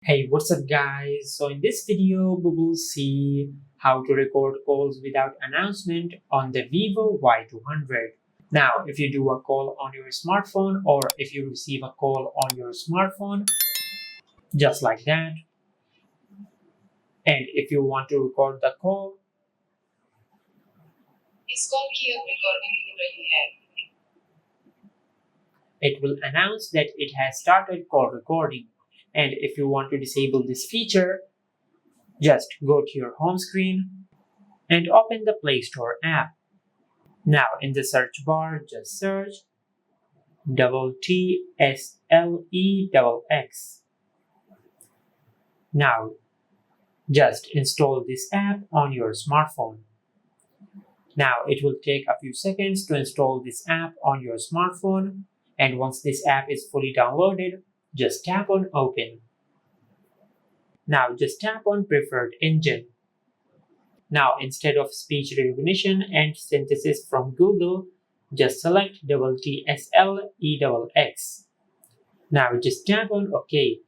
Hey, what's up guys? So in this video, we will see how to record calls without announcement on the Vivo Y200. Now, if you do a call on your smartphone or if you receive a call on your smartphone, just like that, and if you want to record the call, it will announce that it has started call recording. And if you want to disable this feature, just go to your home screen and open the Play Store app. Now in the search bar, just search TSLEXX. Now just install this app on your smartphone. Now it will take a few seconds to install this app on your smartphone, and once this app is fully downloaded, just tap on open. Now just tap on preferred engine. Now instead of speech recognition and synthesis from Google, just select TSLEXX. Now just tap on OK.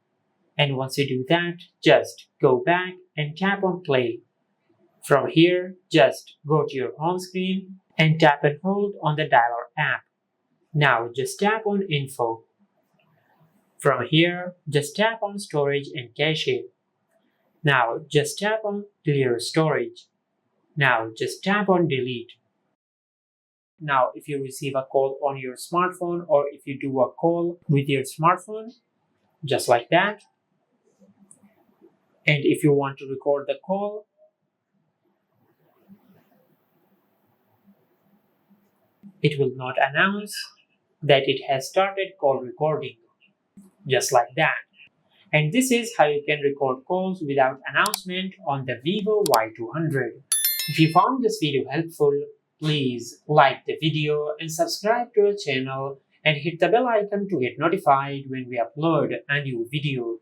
And once you do that, just go back and tap on play. From here, just go to your home screen and tap and hold on the dialer app. Now just tap on info. From here, just tap on storage and cache. Now just tap on clear storage. Now just tap on delete. Now if you receive a call on your smartphone or if you do a call with your smartphone, just like that, and if you want to record the call, it will not announce that it has started call recording, just like that. And this is how you can record calls without announcement on the Vivo Y200. If you found this video helpful, please like the video and subscribe to our channel and hit the bell icon to get notified when we upload a new video.